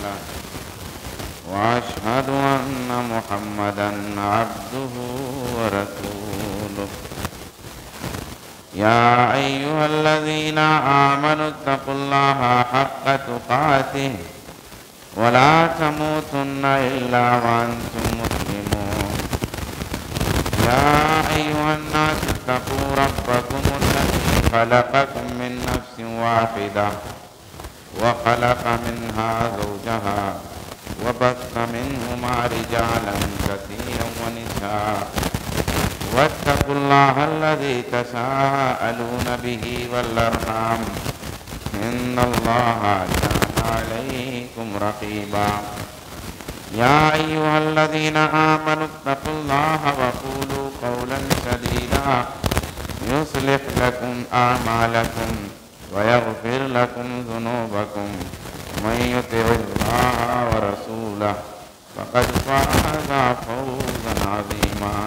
له وأشهد أن محمدا عبده ورسوله يا أيها الذين آمنوا اتقوا الله حق تقاته ولا تموتن إلا وأنتم مسلمون يا أيها الناس اتقوا ربكم الذي خلقكم من نفس واحدة وخلق منها زوجها وبث منهما رجالا كثيرا ونساء واتقوا الله الذي تساءلون به والأرحام إن الله كان عليكم رقيبا يا أيها الذين آمنوا اتقوا الله وقولوا قولا سديدا يصلح لكم أعمالكم ويغفر لكم ذنوبكم من يطع الله ورسوله فقد فاز فوزا عظيما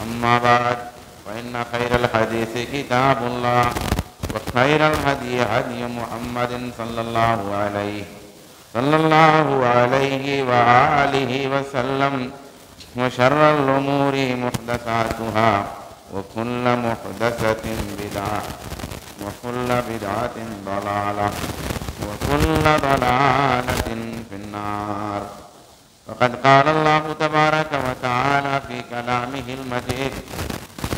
أما بعد فإن خير الحديث كتاب الله وخير الهدي هدي محمد صلى الله عليه وآله وسلم وشر الأمور محدثاتها وكل محدثة بدعة وكل بدعة ضلالة وكل ضلالة في النار. وقد قال الله تبارك وتعالى في كلامه المجيد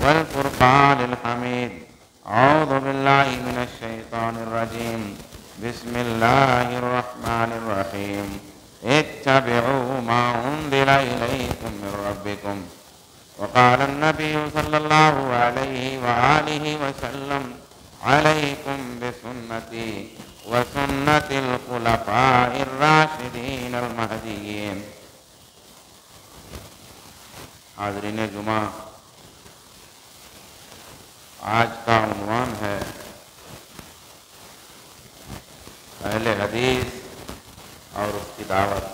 والفرقان الحميد أعوذ بالله من الشيطان الرجيم بسم الله الرحمن الرحيم اتبعوا ما أنزل إليكم من ربكم. وقال النبي صلى الله عليه وآله وسلم عليكم بسنتي وسنة الخلفاء الراشدين المهديين. حاضرین جمعہ، آج کا عنوان ہے اہل حدیث اور اس کی دعوت۔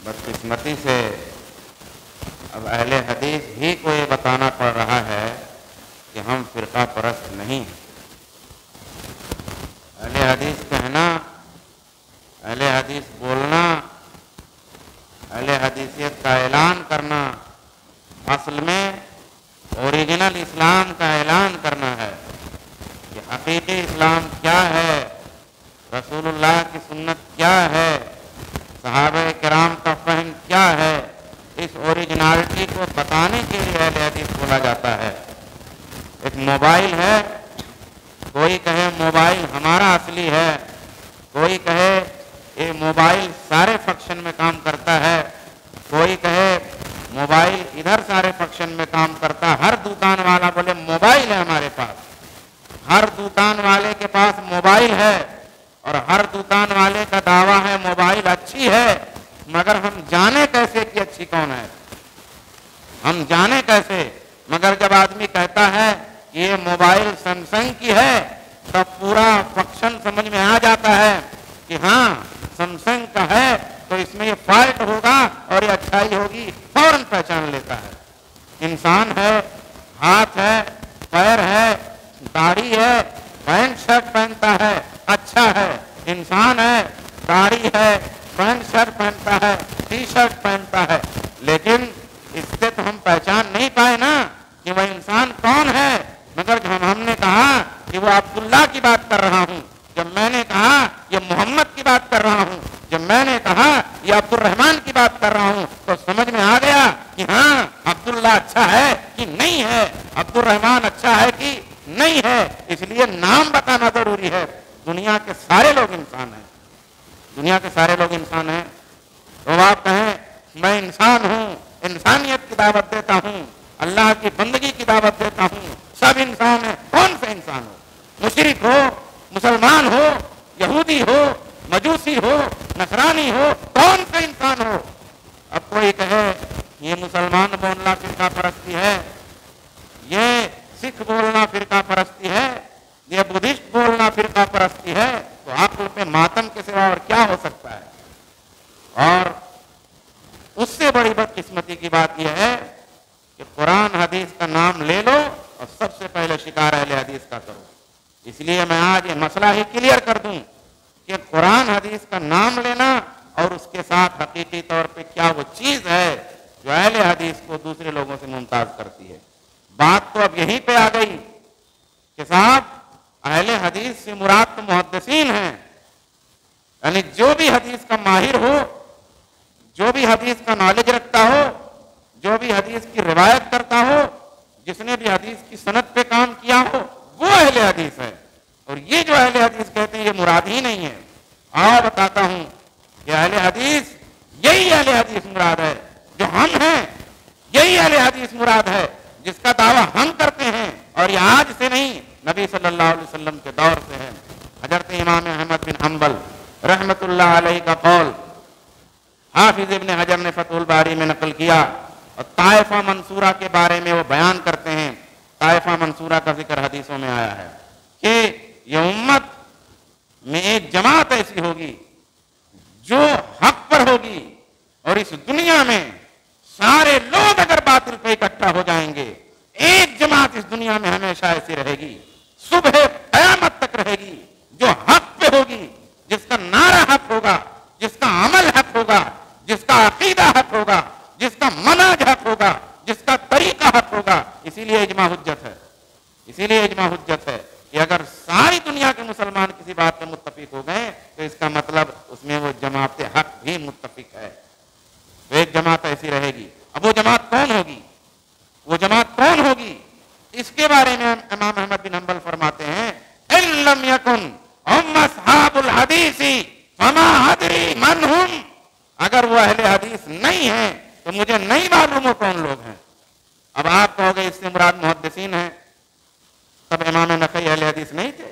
بدقسمتی سے اب اہل حدیث ہی کو یہ بتانا پڑ رہا ہے کہ ہم فرقہ پرست نہیں ہیں۔ اہل حدیث کہنا، اہل حدیث بولنا، اہل حدیثیت کا اعلان کرنا اصل میں اوریجنل اسلام کا اعلان کرنا ہے کہ حقیقی اسلام کیا ہے، رسول اللہ کی سنت کیا ہے، صحابہ کرام کا فہم کیا ہے۔ اس اوریجنالٹی کو بتانے کے لیے اہل حدیث بولا جاتا ہے۔ ایک موبائل ہے، کوئی کہے موبائل ہمارا اصلی ہے، کوئی کہے یہ موبائل سارے فنکشن میں کام کرتا ہے، کوئی کہے موبائل ادھر سارے فنکشن میں کام کرتا ہے۔ ہر دکان والا بولے موبائل ہے ہمارے پاس، ہر دکان والے کے پاس موبائل ہے، اور ہر دکان والے کا دعویٰ ہے موبائل اچھی ہے، مگر ہم جانے کیسے کہ اچھی کون ہے، ہم جانے کیسے؟ مگر جب آدمی کہتا ہے کہ یہ موبائل سیمسنگ کی ہے تب پورا فنکشن سمجھ میں آ جاتا ہے کہ ہاں سیمسنگ کا ہے تو اس میں یہ فالٹ ہوگا اور یہ اچھائی ہوگی، فوراً پہچان لیتا ہے۔ انسان ہے، ہاتھ ہے، پیر ہے، داڑھی ہے، پینٹ شرٹ پہنتا ہے، اچھا ہے۔ انسان ہے، داڑھی ہے، پینٹ شرٹ پہنتا ہے، ٹی شرٹ پہنتا ہے، لیکن اس سے تو ہم پہچان نہیں پائے نا کہ وہ انسان کون ہے۔ مگر جب ہم نے کہا کہ وہ عبداللہ کی بات کر رہا ہوں، جب میں نے کہا یہ محمد کی بات کر رہا ہوں، جب میں نے کہا یہ عبد الرحمن کی بات کر رہا ہوں، تو سمجھ میں آ گیا کہ ہاں عبداللہ اچھا ہے کہ نہیں ہے، عبد الرحمن اچھا ہے کہ نہیں ہے۔ اس لیے نام بتانا ضروری ہے۔ دنیا کے سارے لوگ انسان ہیں، دنیا کے سارے لوگ انسان ہیں۔ تو آپ کہیں میں انسان ہوں، انسانیت کی دعوت دیتا ہوں، اللہ کی بندگی کی دعوت دیتا ہوں، سب انسان ہیں۔ کون سے انسان ہو؟ مشرک ہو، مسلمان ہو، یہودی ہو، مجوسی ہو، نصرانی ہو، کون سا انسان ہو؟ اب کوئی کہے یہ مسلمان بولنا فرقہ پرستی ہے، یہ سکھ بولنا فرقہ پرستی ہے، یہ بدھسٹ بولنا فرقہ پرستی ہے، تو عقل پہ ماتم کے سوا اور کیا ہو سکتا ہے؟ اور اس سے بڑی بدقسمتی کی بات یہ ہے کہ قرآن حدیث کا نام لے لو اور سب سے پہلے شکار اہل حدیث کا کرو۔ اس لیے میں آج یہ مسئلہ ہی کلیئر کر دوں کہ قرآن حدیث کا نام لینا اور اس کے ساتھ حقیقی طور پہ کیا وہ چیز ہے جو اہل حدیث کو دوسرے لوگوں سے ممتاز کرتی ہے۔ بات تو اب یہیں پہ آ گئی کہ صاحب اہل حدیث سے مراد تو محدثین ہیں، یعنی جو بھی حدیث کا ماہر ہو، جو بھی حدیث کا نالج رکھتا ہو، جو بھی حدیث کی روایت کرتا ہو، جس نے بھی حدیث کی سند پہ کام کیا ہو، وہ اہل حدیث ہے۔ اور یہ جو اہل حدیث کہتے ہیں یہ مراد ہی نہیں ہے۔ آؤ بتاتا ہوں کہ اہل حدیث، یہی اہل حدیث مراد ہے جو ہم ہیں، یہی اہل حدیث مراد ہے جس کا دعویٰ ہم کرتے ہیں، اور یہ آج سے نہیں، نبی صلی اللہ علیہ وسلم کے دور سے ہے۔ حضرت امام احمد بن حنبل رحمت اللہ علیہ کا قول حافظ ابن حجر نے فتح الباری میں نقل کیا، اور طائفہ منصورہ کے بارے میں وہ بیان کرتے ہیں۔ طائفہ منصورہ کا ذکر حدیثوں میں آیا ہے کہ یہ امت میں ایک جماعت ایسی ہوگی جو حق پر ہوگی، اور اس دنیا میں سارے لوگ اگر باطل پہ اکٹھا ہو جائیں گے، ایک جماعت اس دنیا میں ہمیشہ ایسی رہے گی، صبح قیامت تک رہے گی، جو حق پہ ہوگی، جس کا نعرہ حق ہوگا، جس کا عمل حق ہوگا، جس کا عقیدہ حق ہوگا، جس کا منہج حق ہوگا، جس کا طریقہ حق ہوگا۔ اسی لیے اجماع حجت ہے، اسی لیے اجماع حجت ہے کہ اگر ساری دنیا کے مسلمان کسی بات پہ متفق ہو گئے تو اس کا مطلب اس میں وہ جماعت حق بھی متفق ہے، تو ایک جماعت ایسی رہے گی۔ اب وہ جماعت کون ہوگی؟ وہ جماعت کون ہوگی؟ اس کے بارے میں امام احمد بن حنبل فرماتے ہیں ان لم یکن ہم اصحاب الحدیث فما ادری من ہم، اگر وہ اہل حدیث نہیں ہیں تو مجھے نہیں معلوم وہ کون لوگ ہیں۔ اب آپ کہو گے اس سے مراد محدثین ہیں، تب امام نخعی اہل حدیث نہیں تھے؟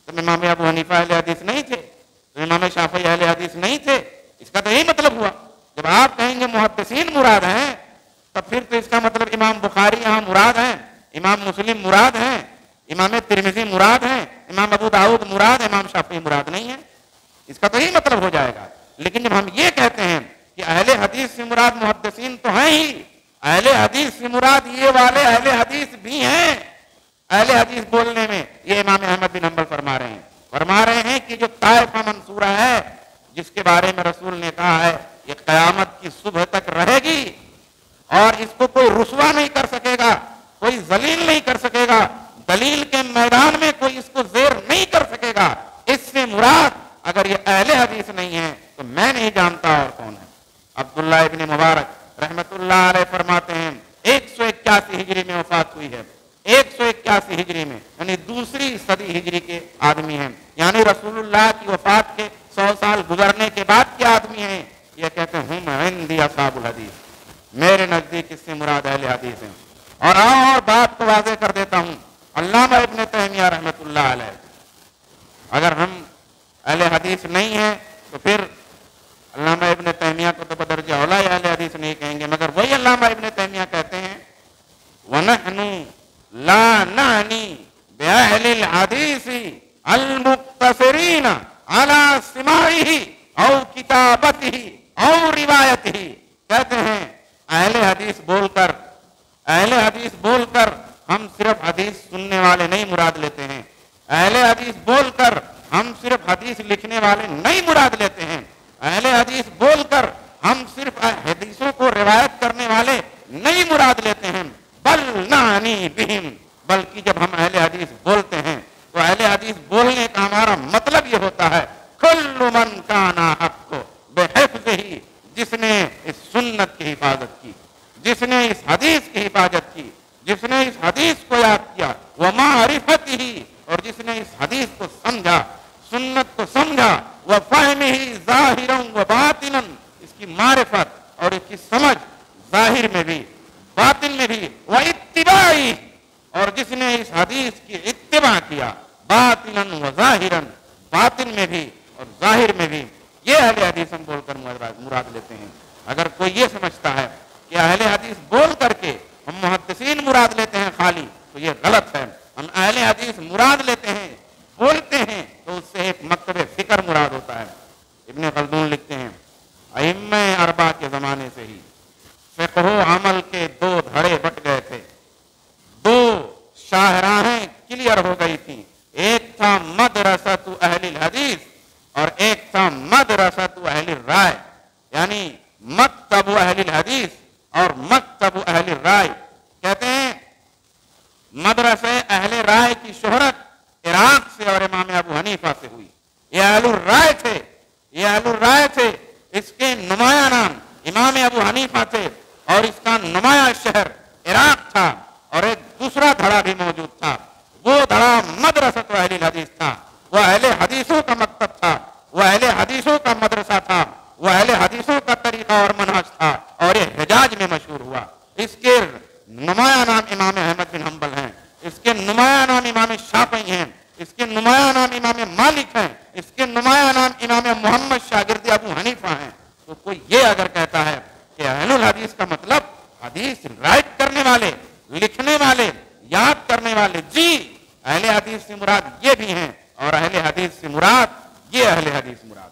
تب امام ابو حنیفہ اہل حدیث نہیں تھے؟ تو امام شافعی اہل حدیث نہیں تھے؟ اس کا تو یہی مطلب ہوا۔ جب آپ کہیں گے محدثین مراد ہیں تب پھر تو اس کا مطلب امام بخاری یہاں مراد ہیں، امام مسلم مراد ہیں، امام ترمذی مراد ہیں، امام ابو داؤد مراد، امام شافعی مراد نہیں ہے۔ اس کا تو یہی مطلب ہو جائے گا۔ لیکن جب ہم یہ کہتے ہیں کہ اہل حدیث سے مراد محدثین تو ہیں ہی، اہل حدیث سے مراد یہ والے اہل حدیث بھی ہیں، اہل حدیث بولنے میں یہ امام احمد بن حنبل فرما رہے ہیں کہ جو طائفہ منصورہ ہے جس کے بارے میں رسول نے کہا ہے یہ قیامت کی صبح تک رہے گی اور اس کو کوئی رسوا نہیں کر سکے گا، کوئی ذلیل نہیں کر سکے گا، دلیل کے میدان میں کوئی اس کو زیر نہیں کر سکے گا۔ اس سے مراد اگر یہ اہل حدیث نہیں ہے تو میں نہیں جانتا اور کون ہے۔ عبداللہ ابن مبارک رحمت اللہ علیہ فرماتے ہیں 181 ہجری میں وفات ہوئی ہے، 181 ہجری میں، یعنی دوسری صدی ہجری کے آدمی ہیں، یعنی رسول اللہ کی وفات کے 100 سال گزرنے کے بعد کے آدمی ہیں۔ یہ کہتے ہیں ہم عندی اصحاب الحدیث، میرے نزدیک اس سے مراد اہل حدیث ہیں۔ اور بات کو واضح کر دیتا ہوں، علامہ ابن تیمیہ رحمت اللہ علیہ، اگر ہم اہل حدیث نہیں ہیں تو پھر علامہ ابن تیمیہ کو تو بدرجہ اولا اہل حدیث نہیں کہیں گے، مگر وہی علامہ ابن تیمیہ کہتے ہیں وَنَحْنُ لَا نَعْنِي بِأَهْلِ الْحَدِيثِ الْمُقْتَصِرِينَ عَلَى سِمَاعِهِ أَوْ كِتَابَتِهِ أَوْ رِوَایَتِهِ، کہتے ہیں اہل حدیث بول کر ہم صرف حدیث سننے والے نہیں مراد لیتے ہیں، اہل حدیث بول کر ہم صرف حدیث لکھنے والے نہیں مراد لیتے ہیں، اہل حدیث بول کر ہم صرف حدیثوں کو روایت کرنے والے نہیں مراد لیتے ہیں، بل نعنی بہم، بلکہ جب ہم اہل حدیث بولتے ہیں تو اہل حدیث بولنے کا ہمارا مطلب یہ ہوتا ہے کل من کان حق بحفظہ، جس نے اس سنت کی حفاظت کی، جس نے اس حدیث کی حفاظت کی، جس نے اس حدیث کو یاد کیا، ومعرفتہ، اور جس نے اس حدیث کو سمجھا، سنت کو سمجھا، وفہمہ ظاہرا وباطنا، اس کی معرفت اور اس کی سمجھ ظاہر میں بھی باطن میں بھی، واتباعہ، اور جس نے اس حدیث کی اتباع کیا باطنا وظاہرا، باطن میں بھی اور ظاہر میں بھی، یہ اہل حدیث ہم بول کر مراد لیتے ہیں۔ اگر کوئی یہ سمجھتا ہے کہ اہل حدیث بول کر کے ہم محدثین مراد لیتے ہیں خالی، تو یہ غلط ہے۔ ہم اہل حدیث مراد لیتے ہیں، بولتے ہیں تو اس سے ایک مکتب فکر مراد ہوتا ہے۔ ابن خلدون لکھتے ہیں ائمہ اربعہ کے زمانے سے ہی فقہ و عمل کے دو دھڑے بٹ گئے تھے، دو شاہراہیں کلیئر ہو گئی تھیں، ایک الرائے، کہتے ہیں مدرسے اہل رائے کی شہرت عراق سے اور امام ابو حنیفہ سے ہوئی. یہ اہل الرائے تھے، یہ اہل الرائے تھے. اس کے نمایاں نام امام ابو حنیفہ تھے اور اس کا نمایاں شہر عراق تھا. اور ایک دوسرا دھڑا بھی موجود تھا، وہ دھڑا مدرسۃ اہل الحدیث تھا. وہ اہل حدیثوں کا مکتب تھا، وہ اہل حدیثوں کا مدرسہ تھا، وہ اہل حدیثوں کا طریقہ اور منہج تھا، اور یہ حجاز میں مشہور ہوا. اس کے نمایاں نام امام احمد بن حنبل ہیں، اس کے نمایاں نام امام شافعی ہیں، اس کے نمایاں نام امام مالک ہیں، اس کے نمایاں نام امام محمد شاگرد ابو حنیفہ ہیں. تو کوئی یہ اگر کہتا ہے کہ اہل الحدیث کا مطلب حدیث رائٹ کرنے والے، لکھنے والے، یاد کرنے والے، جی اہل حدیث سے مراد یہ بھی ہیں، اور اہل حدیث سے مراد یہ اہل حدیث مراد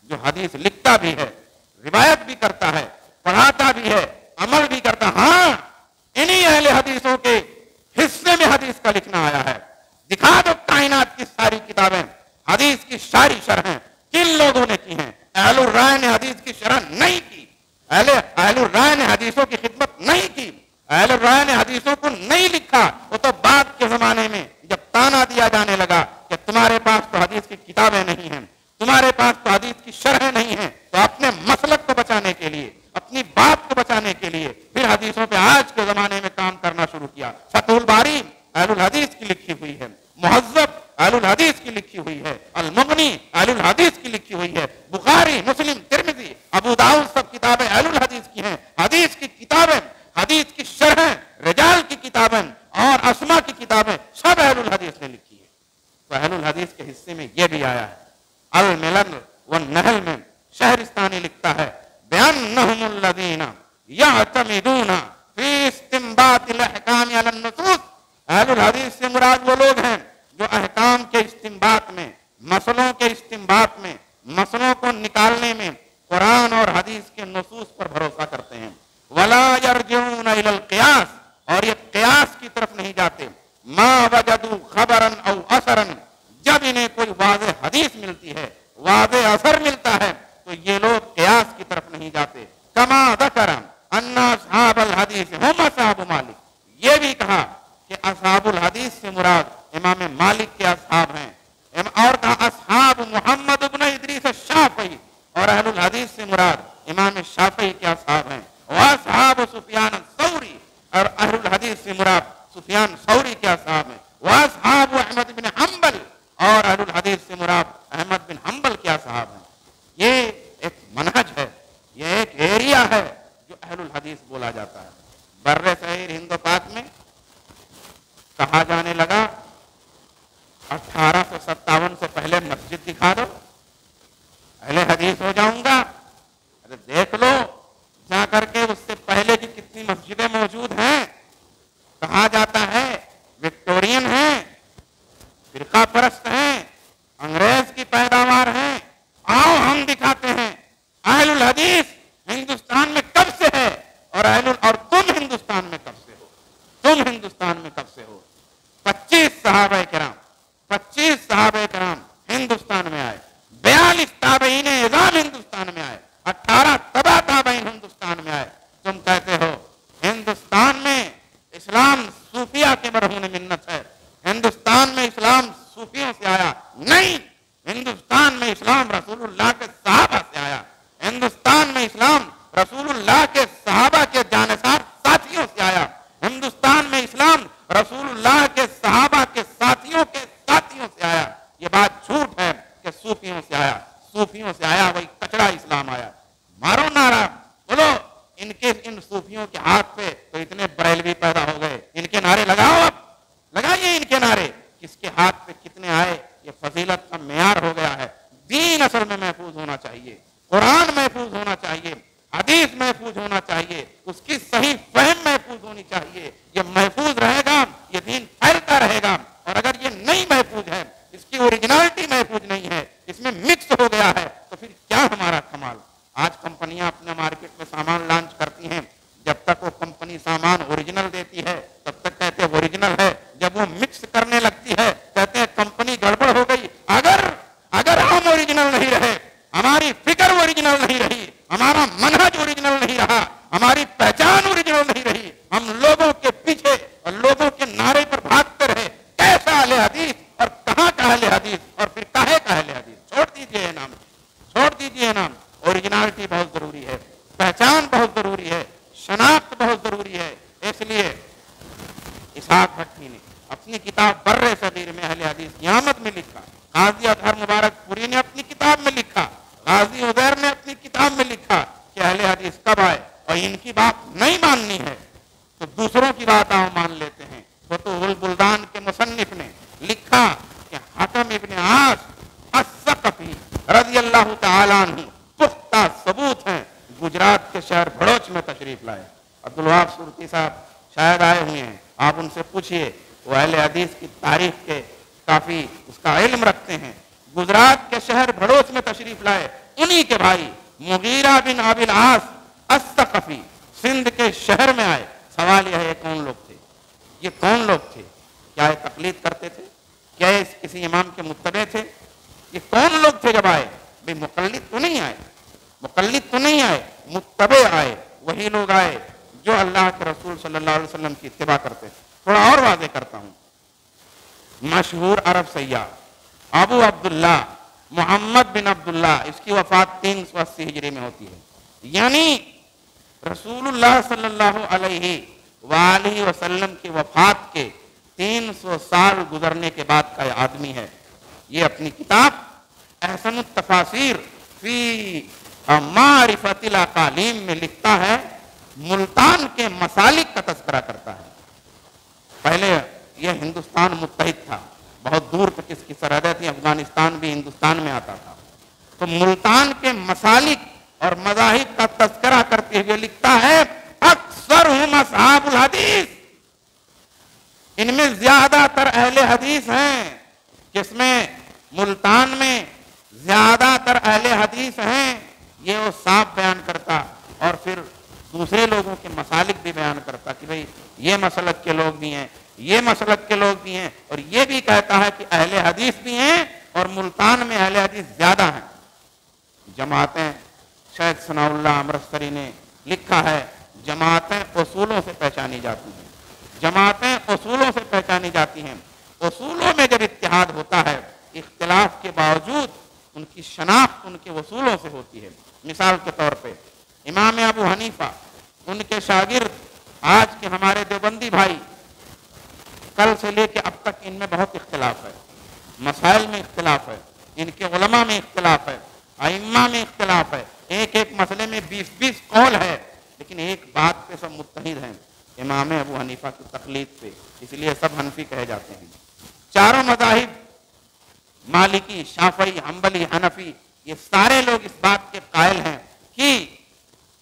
جو حدیث لکھتا بھی ہے، روایت بھی کرتا ہے، پڑھاتا بھی ہے، عمل بھی کرتا. ہاں انہی اہل حدیثوں کے حصے میں حدیث کا لکھنا آیا ہے. دکھا دو کائنات کی ساری کتابیں حدیث کی ساری شرحیں کن لوگوں نے کی ہیں. اہل الرائے نے حدیث کی شرح نہیں کی، اہل الرائے نے حدیثوں کی خدمت نہیں کی، اہل الرائے نے حدیثوں کو نہیں لکھا. وہ تو بعد کے زمانے میں جب تانا دیا جانے لگا کہ تمہارے پاس تو حدیث کی کتابیں نہیں ہیں، تمہارے پاس تو حدیث کی شرحیں نہیں ہیں، تو اپنے مسلک کو بچانے کے لیے، اپنی بات کو بچانے کے لیے پھر حدیثوں پہ آج کے زمانے میں کام کرنا شروع کیا. فتح الباری اہل الحدیث کی لکھی ہوئی ہے، مہذب اہل الحدیث کی لکھی ہوئی ہے، المغنی اہل الحدیث کی لکھی ہوئی ہے، بخاری، مسلم، ترمذی، ابو داؤد سب کتابیں اہل الحدیث کی ہیں. حدیث کی کتابیں، حدیث کی شرحیں، رجال کی کتابیں اور اسما کی کتابیں سب اہل الحدیث نے لکھی ہے. تو اہل الحدیث کے حصے میں یہ بھی آیا ہے. الملل والنحل میں شہرستانی لکھتا ہے بأنهم الذين يعتمدون في استنباط الاحکام علی النصوص. اہل الحدیث سے مراد وہ لوگ ہیں جو احکام کے استنباط میں، مسئلوں کے استنباط میں، مسئلوں کو نکالنے میں قرآن اور حدیث کے نصوص پر بھروسہ کرتے ہیں. ولا يرجعون الى القياس، اور یہ قیاس کی طرف نہیں جاتے. ما وجدوا خبرا او اثرا، جب انہیں کوئی واضح حدیث ملتی ہے، واضح اثر ملتا ہے، تو یہ لوگ قیاس کی طرف نہیں جاتے. کما ذکر ان اصحاب الحدیث هم اصحاب مالک، یہ بھی کہا کہ اصحاب الحدیث سے مراد امام مالک کے اصحاب ہیں، اور کہا اصحاب محمد ابن ادریس الشافعی، اور اہل الحدیث سے مراد امام شافعی کے اصحاب ہیں. واصحاب سفیان الثوری، اور اہل الحدیث سے مراد سفیان ثوری کے اصحاب ہیں. واصحاب احمد بن حنبل، اور اہل الحدیث سے مراد احمد بن حنبل کے اصحاب ہیں. یہ ایک منہج ہے، یہ ایک ایریا ہے جو اہل الحدیث بولا جاتا ہے. بر صغیر ہند و پاک میں کہا جانے لگا 1857 سے پہلے مسجد دکھا دو، اہل حدیث ہو جاؤں گا. ارے دیکھ لو جا کر کے اس سے پہلے کی کتنی مسجدیں موجود ہیں. کہا جاتا ہے وکٹورین ہیں، فرقہ پرست ہیں، انگریز کی پیداوار ہیں. آؤ ہم دکھاتے ہیں اہل الحدیث ہندوستان میں کب سے ہے، اور تم ہندوستان میں کب سے ہو، تم ہندوستان میں کب سے ہو. 25 صحابہ کرام ہندوستان میں آئے، 42 تابعین اعظام ہندوستان میں آئے، 18 تبع تابعین ہندوستان میں آئے. تم کہتے ہو ہندوستان میں اسلام صوفیہ کے مرہون منت ہے، ہندوستان میں اسلام صوفیوں سے آیا. نہیں، ہندوستان میں اسلام رسول اللہ کے صحابہ سے آیا. ہندوستان میں اسلام رسول اللہ کے صحابہ کے جانثار ساتھیوں سے آیا. ہندوستان میں اسلام رسول اللہ کے صحابہ کے ساتھیوں سے آیا. یہ بات جھوٹ ہے کہ صوفیوں سے آیا. صوفیوں سے آیا وہی کچڑا اسلام آیا. مارو نعرہ، بولو ان صوفیوں کے ہاتھ پہ تو اتنے بریلوی پیدا ہو گئے. ان کے نعرے لگاؤ، اب لگائیے ان کے نعرے. کس کے ہاتھ پہ کتنے آئے یہ فضیلت کا معیار ہو گیا ہے. دین اصل میں محفوظ ہونا چاہیے، قرآن محفوظ ہونا چاہیے، حدیث محفوظ ہونا چاہیے، اس کی صحیح فہم محفوظ ہونی چاہیے. یہ محفوظ رہے گا یہ دین پھیلتا رہے گا. اور اگر یہ نہیں محفوظ ہے، اس کی اوریجنلٹی محفوظ نہیں ہے، اس میں مکس ہو گیا ہے، تو پھر کیا ہمارا کمال. آج کمپنیاں اپنے مارکیٹ میں سامان لانچ کرتی ہیں، جب تک وہ کمپنی سامان اوریجنل دیتی ہے تب تک کہتے ہیں اوریجنل ہے. جب وہ مکس کرنے لگتی ہے کہتے ہیں کمپنی گڑبڑ ہو گئی. اگر ہم اوریجنل نہیں رہے، ہماری فکر اوریجنل نہیں رہی، ہمارا منہج اوریجنل نہیں رہا، ہماری پہچان اوریجنل نہیں رہی، ہم اسحاق بھٹی نے اپنی کتاب بر صغیر میں اہل حدیث قیامت میں لکھا، قاضی اطہر مبارک پوری نے اپنی کتاب میں لکھا، غازی عزیر نے اپنی کتاب میں لکھا کہ اہل حدیث کب آئے، اور ان کی بات نہیں ماننی ہے تو دوسروں کی بات آپ مان لیتے ہیں۔ فتوح البلدان کے مصنف نے لکھا کہ حاتم ابن عاص الثقفی رضی اللہ تعالیٰ عنہ پختہ ثبوت ہیں، گجرات کے شہر بھڑوچ میں تشریف لائے۔ عبدالوہاب سورتی صاحب شاید آئے ہوئے ہیں، آپ ان سے پوچھئے، وہ اہل حدیث کی تاریخ کے کافی اس کا علم رکھتے ہیں۔ گجرات کے شہر بھڑوچ میں تشریف لائے، انہی کے بھائی مغیرہ بن ابی العاص الثقفی سندھ کے شہر میں آئے۔ سوال یہ ہے یہ کون لوگ تھے؟ یہ کون لوگ تھے؟ کیا یہ تقلید کرتے تھے؟ کیا یہ کسی امام کے متبع تھے؟ یہ کون لوگ تھے جب آئے؟ بھئی مقلد تو نہیں آئے، مقلد تو نہیں آئے، متبع آئے، وہی لوگ آئے جو اللہ کے رسول صلی اللہ علیہ وسلم کی اتباع کرتے تھے۔ تھوڑا اور واضح کرتا ہوں، مشہور عرب سیاح ابو عبداللہ محمد بن عبداللہ، اس کی وفات 380 ہجری میں ہوتی ہے، یعنی رسول اللہ صلی اللہ علیہ وآلہ وسلم کی وفات کے 300 سال گزرنے کے بعد کا یہ آدمی ہے۔ یہ اپنی کتاب احسن التفاسیر فی معرفت الاقالیم میں لکھتا ہے، ملتان کے مسالک کا تذکرہ کرتا ہے۔ پہلے یہ ہندوستان متحد تھا، بہت دور تک اس کی سرحدیں تھیں، افغانستان بھی ہندوستان میں آتا تھا، تو ملتان کے مسالک اور مذاہب کا تذکرہ کرتے ہوئے لکھتا ہے اکثر ہم اصحاب الحدیث، ان میں زیادہ تر اہل حدیث ہیں، جس میں ملتان میں زیادہ تر اہل حدیث ہیں، یہ وہ صاف بیان کرتا، اور پھر دوسرے لوگوں کے مسالک بھی بیان کرتا کہ بھئی یہ مسلک کے لوگ بھی ہیں، یہ مسلک کے لوگ بھی ہیں، اور یہ بھی کہتا ہے کہ اہل حدیث بھی ہیں اور ملتان میں اہل حدیث زیادہ ہیں۔ جماعتیں، شیخ ثناء اللہ امرتسری نے لکھا ہے، جماعتیں اصولوں سے پہچانی جاتی ہیں، جماعتیں اصولوں سے پہچانی جاتی ہیں۔ اصولوں میں جب اتحاد ہوتا ہے، اختلاف کے باوجود ان کی شناخت ان کے اصولوں سے ہوتی ہے۔ مثال کے طور پہ امام ابو حنیفہ، ان کے شاگرد آج کے ہمارے دیوبندی بھائی، کل سے لے کے اب تک ان میں بہت اختلاف ہے، مسائل میں اختلاف ہے، ان کے علماء میں اختلاف ہے، ائمہ میں اختلاف ہے، ایک ایک مسئلے میں 20 قول ہے، لیکن ایک بات پہ سب متحد ہیں، امام ابو حنیفہ کی تقلید پہ، اس لیے سب حنفی کہے جاتے ہیں۔ چاروں مذاہب مالکی، شافعی، حنبلی، حنفی، یہ سارے لوگ اس بات کے قائل ہیں کہ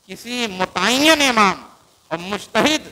کسی متعین امام اور مجتہد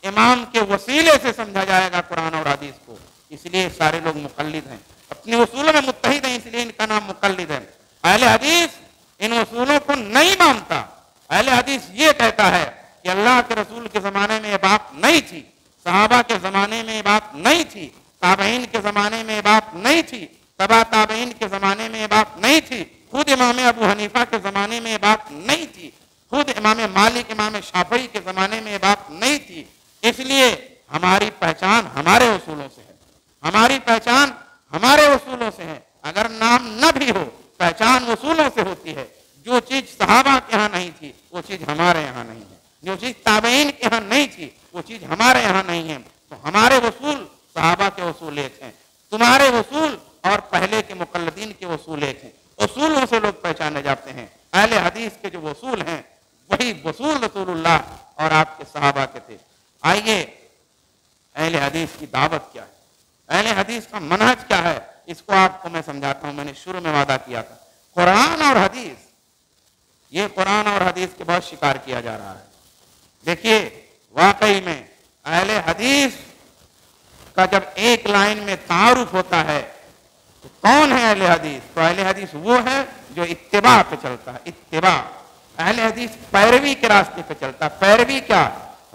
امام کے وسیلے سے سمجھا جائے گا قرآن اور حدیث کو، اس لیے سارے لوگ مقلد ہیں، اپنے اصولوں میں متحد ہیں، اس لیے ان کا نام مقلد ہے۔ اہل حدیث ان اصولوں کو نہیں مانتا، اہل حدیث یہ کہتا ہے کہ اللہ کے رسول کے زمانے میں یہ بات نہیں تھی، صحابہ کے زمانے میں یہ بات نہیں تھی، تابعین کے زمانے میں یہ بات نہیں تھی، تبع تابعین کے زمانے میں یہ بات نہیں تھی، خود امام ابو حنیفہ کے زمانے میں یہ بات نہیں تھی، خود امام مالک، امام شافعی کے زمانے میں یہ بات نہیں تھی، اس لیے ہماری پہچان ہمارے اصولوں سے ہے، ہماری پہچان ہمارے اصولوں سے ہے۔ اگر نام نہ بھی ہو، پہچان اصولوں سے ہوتی ہے۔ جو چیز صحابہ کے ہاں نہیں تھی وہ چیز ہمارے یہاں نہیں ہے، جو چیز تابعین کے ہاں نہیں تھی وہ چیز ہمارے یہاں نہیں ہے۔ تو ہمارے اصول صحابہ کے اصول ایک ہیں، تمہارے اصول اور پہلے کے مقلدین کے اصول ایک ہیں، اصولوں سے لوگ پہچانے جاتے ہیں۔ اہل حدیث کے جو اصول ہیں وہی اصول رسول اللہ اور آپ کے صحابہ کے تھے۔ آئیے اہل حدیث کی دعوت کیا ہے، اہل حدیث کا منہج کیا ہے، اس کو آپ کو میں سمجھاتا ہوں۔ میں نے شروع میں وعدہ کیا تھا، قرآن اور حدیث، یہ قرآن اور حدیث کے بہت شکار کیا جا رہا ہے۔ دیکھیے واقعی میں اہل حدیث کا جب ایک لائن میں تعارف ہوتا ہے تو کون ہے اہل حدیث؟ تو اہل حدیث وہ ہے جو اتباع پہ چلتا ہے، اتباع۔ اہل حدیث پیروی کے راستے پہ چلتا ہے۔ پیروی کیا؟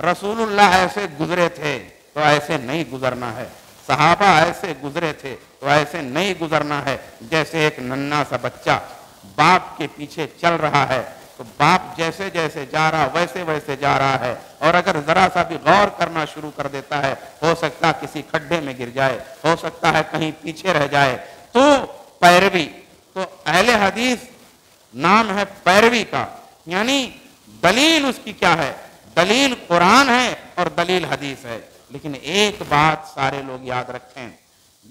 رسول اللہ ایسے گزرے تھے تو ایسے نہیں گزرنا ہے، صحابہ ایسے گزرے تھے تو ایسے نہیں گزرنا ہے۔ جیسے ایک ننھا سا بچہ باپ کے پیچھے چل رہا ہے تو باپ جیسے جیسے جا رہا ویسے ویسے جا رہا ہے، اور اگر ذرا سا بھی غور کرنا شروع کر دیتا ہے ہو سکتا ہے کسی کھڈے میں گر جائے، ہو سکتا ہے کہیں پیچھے رہ جائے۔ تو پیروی، تو اہل حدیث نام ہے پیروی کا، یعنی دلیل اس کی کیا ہے؟ دلیل قرآن ہے اور دلیل حدیث ہے. لیکن ایک بات سارے لوگ یاد رکھیں,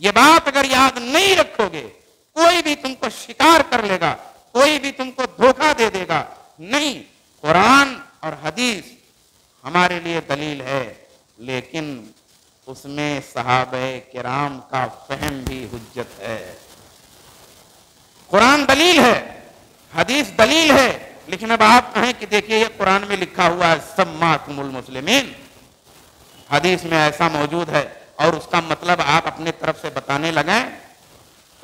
یہ بات اگر یاد نہیں رکھو گے, کوئی بھی تم کو شکار کر لے گا, کوئی بھی تم کو دھوکہ دے دے گا. نہیں, قرآن اور حدیث ہمارے لیے دلیل ہے, لیکن اس میں صحابہ کرام کا فہم بھی حجت ہے. قرآن دلیل ہے, حدیث دلیل ہے, لیکن اب آپ کہیں کہ دیکھیے یہ قرآن میں لکھا ہوا ہے سماکم المسلمین, حدیث میں ایسا موجود ہے اور اس کا مطلب آپ اپنے طرف سے بتانے لگیں,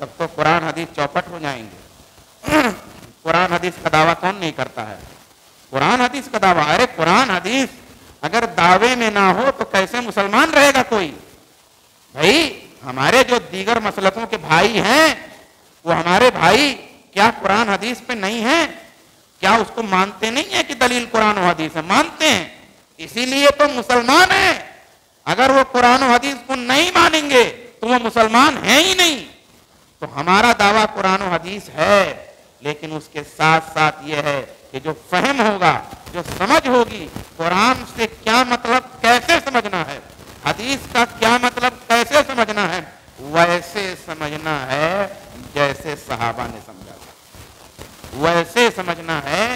تب تو قرآن حدیث چوپٹ ہو جائیں گے. قرآن حدیث کا دعویٰ کون نہیں کرتا ہے؟ قرآن حدیث کا دعویٰ, ارے قرآن حدیث اگر دعوے میں نہ ہو تو کیسے مسلمان رہے گا کوئی؟ بھائی ہمارے جو دیگر مسلکوں کے بھائی ہیں وہ ہمارے بھائی کیا قرآن حدیث پہ نہیں ہیں؟ کیا اس کو مانتے نہیں ہیں کہ دلیل قرآن و حدیث ہے؟ مانتے ہیں, اسی لیے تو مسلمان ہیں. اگر وہ قرآن و حدیث کو نہیں مانیں گے تو وہ مسلمان ہیں ہی نہیں. تو ہمارا دعویٰ قرآن و حدیث ہے, لیکن اس کے ساتھ ساتھ یہ ہے کہ جو فہم ہوگا, جو سمجھ ہوگی, قرآن سے کیا مطلب کیسے سمجھنا ہے, حدیث کا کیا مطلب کیسے سمجھنا ہے, ویسے سمجھنا ہے جیسے صحابہ نے سمجھا تھا, ویسے سمجھنا ہے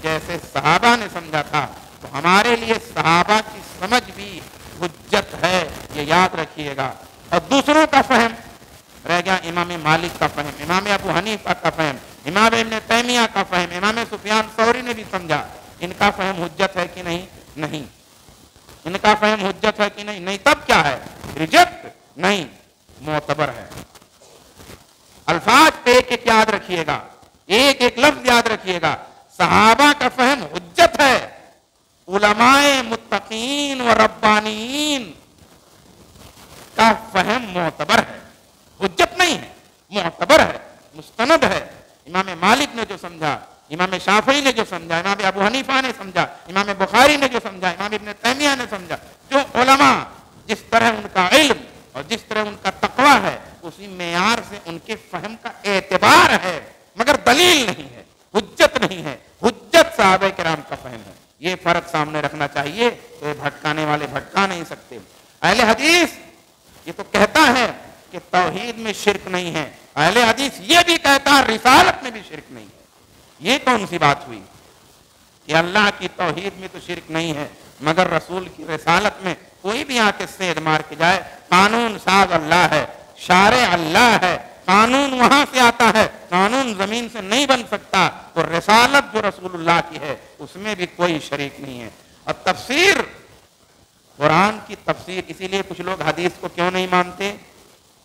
جیسے صحابہ نے سمجھا تھا. تو ہمارے لیے صحابہ کی سمجھ بھی حجت ہے, یہ یاد رکھیے گا. اور دوسروں کا فہم رہ گیا, امام مالک کا فہم, امام ابو حنیفہ کا فہم, امام ابن تیمیہ کا فہم, امام سفیان ثوری نے بھی سمجھا. ان کا فہم حجت ہے کہ نہیں؟ نہیں. ان کا فہم حجت ہے کہ نہیں؟ نہیں. تب کیا ہے؟ ریجیکٹ نہیں, معتبر ہے. الفاظ پہ ایک ایک یاد رکھیے گا, ایک ایک لفظ یاد رکھیے گا. صحابہ کا فہم حجت ہے, علماء متقین و ربانیین کا فہم معتبر ہے, حجت نہیں ہے, معتبر ہے, مستند ہے. امام مالک نے جو سمجھا, امام شافعی نے جو سمجھا, امام ابو حنیفہ نے سمجھا, امام بخاری نے جو سمجھا, امام ابن تیمیہ نے سمجھا, جو علماء جس طرح ان کا علم اور جس طرح ان کا تقویٰ ہے اسی معیار سے ان کے فہم کا اعتبار ہے, مگر دلیل نہیں ہے, حجت نہیں ہے. حجت صحابہ کرام کا فہم ہے. یہ فرق سامنے رکھنا چاہیے, تو یہ بھٹکانے والے بھٹکا نہیں سکتے. اہل حدیث یہ تو کہتا ہے کہ توحید میں شرک نہیں ہے, اہل حدیث یہ بھی کہتا ہے رسالت میں بھی شرک نہیں ہے. یہ کون سی بات ہوئی کہ اللہ کی توحید میں تو شرک نہیں ہے مگر رسول کی رسالت میں کوئی بھی آ کے سید مار کے جائے, قانون ساز اللہ ہے, شارع اللہ ہے, قانون وہاں سے آتا ہے, قانون زمین سے نہیں بن سکتا. تو رسالت جو رسول اللہ کی ہے اس میں بھی کوئی شریک نہیں ہے. اور تفسیر, قرآن کی تفسیر, اسی لیے کچھ لوگ حدیث کو کیوں نہیں مانتے؟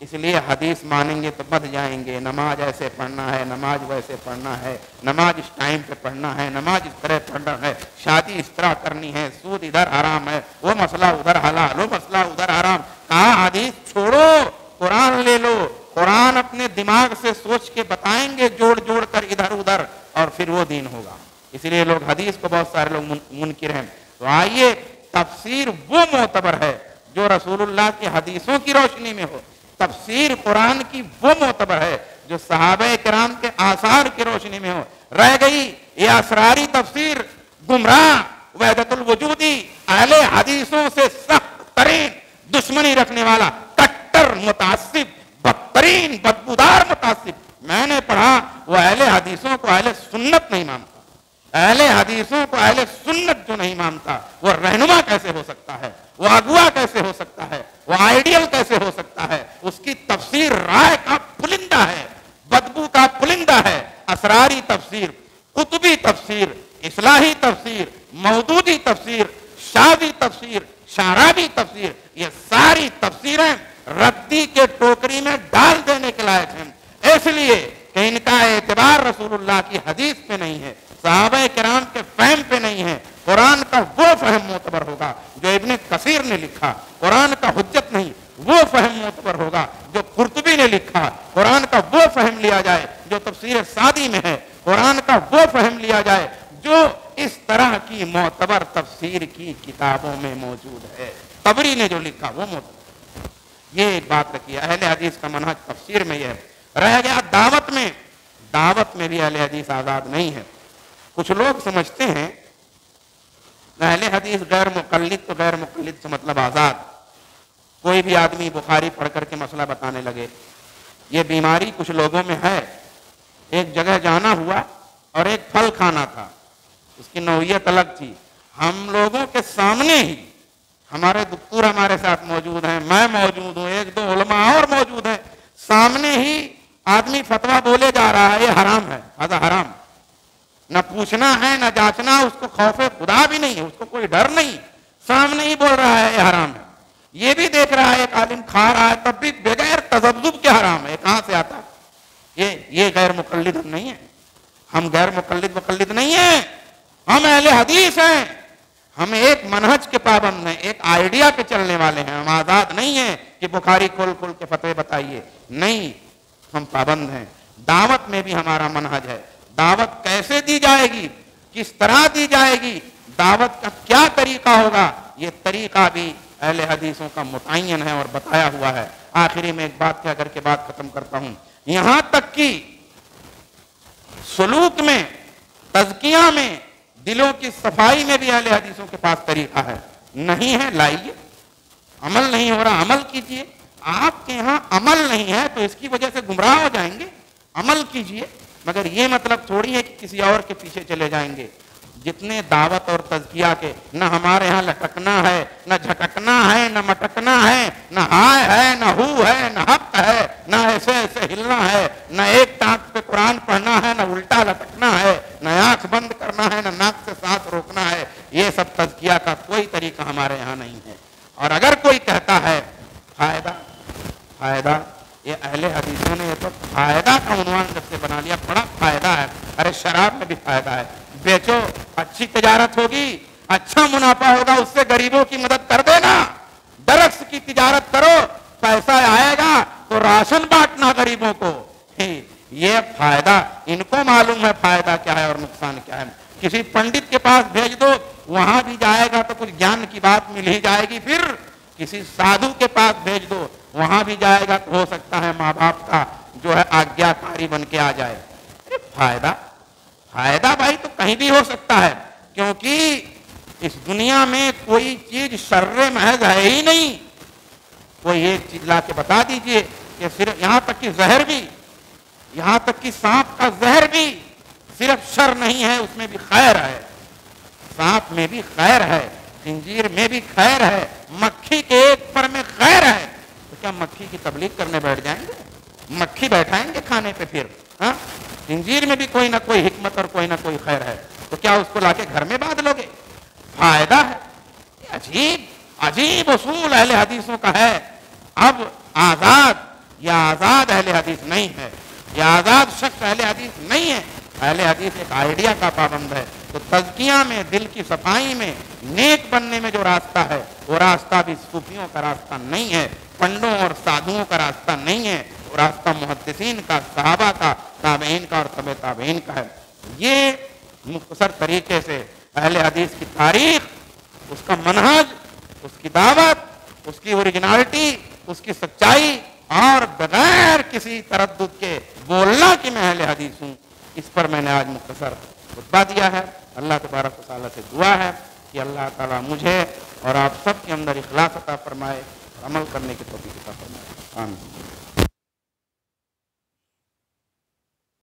اس لیے حدیث مانیں گے تو بد جائیں گے. نماز ایسے پڑھنا ہے, نماز ویسے پڑھنا ہے, نماز اس ٹائم پہ پڑھنا ہے, نماز اس طرح پڑھنا ہے, شادی اس طرح کرنی ہے, سود ادھر حرام ہے, وہ مسئلہ ادھر حلال, وہ مسئلہ ادھر حرام. کہاں حدیث چھوڑو, قرآن لے لو. قرآن اپنے دماغ سے سوچ کے بتائیں گے جوڑ جوڑ کر ادھر ادھر, اور پھر وہ دین ہوگا. اسی لیے لوگ حدیث کو بہت سارے لوگ منکر ہیں. تو آئیے, تفسیر وہ معتبر ہے جو رسول اللہ کی حدیثوں کی روشنی میں ہو, تفسیر قرآن کی وہ معتبر ہے جو صحابہ کرام کے آثار کی روشنی میں ہو. رہ گئی یہ اسراری تفسیر, گمراہ وحدت الوجودی, اہل حدیثوں سے سخت ترین دشمنی رکھنے والا, کٹر متعصب, بدترین بدبودار متعصب. میں نے پڑھا وہ اہل حدیثوں کو اہل سنت نہیں مانتا. اہل حدیثوں کو اہل سنت جو نہیں مانتا وہ رہنما کیسے ہو سکتا ہے, وہ اغوا کیسے ہو سکتا ہے, وہ آئیڈیل کیسے ہو سکتا ہے؟ اس کی تفسیر رائے کا پلندہ ہے, بدبو کا پلندہ ہے. اسراری تفسیر, قطبی تفسیر, اصلاحی تفسیر, مودودی تفسیر, شاذی تفسیر, شعرابی تفسیر, یہ ساری تفسیریں ردی کے ٹوکری میں ڈال دینے کے لائق ہیں. اس لیے کہ ان کا اعتبار رسول اللہ کی حدیث پہ نہیں ہے, صحابہ کرام کے فہم پہ نہیں ہے. قرآن کا وہ فہم معتبر ہوگا جو ابن کثیر نے لکھا, قرآن کا حجت نہیں. وہ فہم معتبر ہوگا جو قرطبی نے لکھا, قرآن کا وہ فہم لیا جائے جو تفسیر سعدی میں ہے, قرآن کا وہ فہم لیا جائے جو اس طرح کی معتبر تفسیر کی کتابوں میں موجود ہے. طبری نے جو لکھا وہ معتبر. یہ ایک بات رکھیے, اہل حدیث کا منہج تفسیر میں یہ ہے. رہ گیا دعوت میں, دعوت میں بھی اہل حدیث آزاد نہیں ہے. کچھ لوگ سمجھتے ہیں اہل حدیث غیر مقلد، تو غیر مقلد سے مطلب آزاد. کوئی بھی آدمی بخاری پڑھ کر کے مسئلہ بتانے لگے. یہ بیماری کچھ لوگوں میں ہے. ایک جگہ جانا ہوا اور ایک پھل کھانا تھا، اس کی نوعیت الگ تھی. ہم لوگوں کے سامنے ہی ہمارے دکتور ہمارے ساتھ موجود ہیں، میں موجود ہوں، ایک دو علماء اور موجود ہیں، سامنے ہی آدمی فتویٰ بولے جا رہا ہے یہ حرام ہے، ہذا حرام. نہ پوچھنا ہے نہ جانچنا، اس کو خوف خدا بھی نہیں ہے، اس کو کوئی ڈر نہیں، سامنے ہی بول رہا ہے یہ حرام ہے. یہ بھی دیکھ رہا ہے ایک عالم کھا رہا ہے تب بھی بغیر تذبذب کے حرام ہے. کہاں سے آتا ہے؟ یہ غیر مقلد ہم نہیں ہیں. ہم غیر مقلد نہیں ہیں، ہم اہل حدیث ہیں. ہم ایک منہج کے پابند ہیں، ایک آئیڈیا پہ چلنے والے ہیں. ہم آزاد نہیں ہیں کہ بخاری کھول کھول کے فتوے بتائیے، نہیں، ہم پابند ہیں. دعوت میں بھی ہمارا منہج ہے. دعوت کیسے دی جائے گی، کس طرح دی جائے گی، دعوت کا کیا طریقہ ہوگا، یہ طریقہ بھی اہل حدیثوں کا متعین ہے اور بتایا ہوا ہے. آخری میں ایک بات کہہ کر کے بات ختم کرتا ہوں. یہاں تک کہ سلوک میں، تزکیہ میں، دلوں کی صفائی میں بھی اہل حدیثوں کے پاس طریقہ ہے. نہیں ہے لائیے، عمل نہیں ہو رہا عمل کیجئے. آپ کے یہاں عمل نہیں ہے تو اس کی وجہ سے گمراہ ہو جائیں گے. عمل کیجئے، مگر یہ مطلب تھوڑی ہے کہ کسی اور کے پیچھے چلے جائیں گے. جتنے دعوت اور تزکیہ کے، نہ ہمارے ہاں لٹکنا ہے، نہ جھٹکنا ہے، نہ مٹکنا ہے، نہ ہائے ہے، نہ ہو ہے، نہ حق ہے، نہ ایسے ایسے ہلنا ہے، نہ ایک ٹانک پہ قرآن پڑھنا ہے، نہ الٹا لٹکنا ہے، نہ آنکھ بند کرنا ہے، نہ ناک سے سانس روکنا ہے. یہ سب تزکیہ کا کوئی طریقہ ہمارے یہاں نہیں ہے. اور اگر کوئی کہتا ہے فائدہ، یہ اہل حدیثوں نے یہ تو فائدہ کا عنوان جب سے بنا لیا، بڑا فائدہ ہے. ارے شراب میں بھی فائدہ ہے، بیچو، اچھی تجارت ہوگی، اچھا منافع ہوگا، اس سے غریبوں کی مدد کر دینا. ڈرگس کی تجارت کرو، پیسہ آئے گا تو راشن بانٹنا غریبوں کو. یہ فائدہ، ان کو معلوم ہے فائدہ کیا ہے اور نقصان کیا ہے. کسی پنڈت کے پاس بھیج دو، وہاں بھی جائے گا تو کچھ گیان کی بات مل ہی جائے گی. پھر کسی سادھو کے پاس بھیج دو، وہاں بھی جائے گا تو ہو سکتا ہے ماں باپ کا جو ہے آگیاکاری بن کے آ جائے. فائدہ بھائی تو کہیں بھی ہو سکتا ہے، کیونکہ اس دنیا میں کوئی چیز شر محض ہے ہی نہیں. کوئی ایک چیز لا کے بتا دیجئے کہ صرف یہاں تک کہ زہر بھی، یہاں تک کہ سانپ کا زہر بھی صرف شر نہیں ہے، اس میں بھی خیر ہے. سانپ میں بھی خیر ہے، خنزیر میں بھی خیر ہے، مکھی کے ایک پر میں خیر ہے. تو کیا مکھی کی تبلیغ کرنے بیٹھ جائیں گے؟ مکھی بیٹھائیں گے کھانے پہ پھر؟ ہاں، خنزیر میں بھی کوئی نہ کوئی حکمت اور کوئی نہ کوئی خیر ہے، تو کیا اس کو لا کے گھر میں باندھ لو گے؟ فائدہ ہے. عجیب اصول اہل حدیثوں کا ہے. اب یہ آزاد اہل حدیث نہیں ہے، یہ آزاد شخص اہل حدیث نہیں ہے. اہل حدیث ایک آئیڈیا کا پابند ہے. تو تزکیہ میں، دل کی صفائی میں، نیک بننے میں جو راستہ ہے، وہ راستہ بھی صوفیوں کا راستہ نہیں ہے، پنڈوں اور سادھوؤں کا راستہ نہیں ہے. وہ راستہ محدثین کا، صحابہ کا، تابعین کا اور تبع تابعین کا ہے. یہ مختصر طریقے سے اہل حدیث کی تاریخ، اس کا منہج، اس کی دعوت، اس کی اوریجنالٹی، اس کی سچائی، اور بغیر کسی تردد کے بولنا کہ میں اہل حدیث ہوں، اس پر میں نے آج مختصر خطبہ دیا ہے. اللہ تبارک و تعالیٰ سے دعا ہے کہ اللہ تعالیٰ مجھے اور آپ سب کے اندر اخلاص عطا فرمائے، عمل کرنے کی توفیق عطا فرمائے. آمین.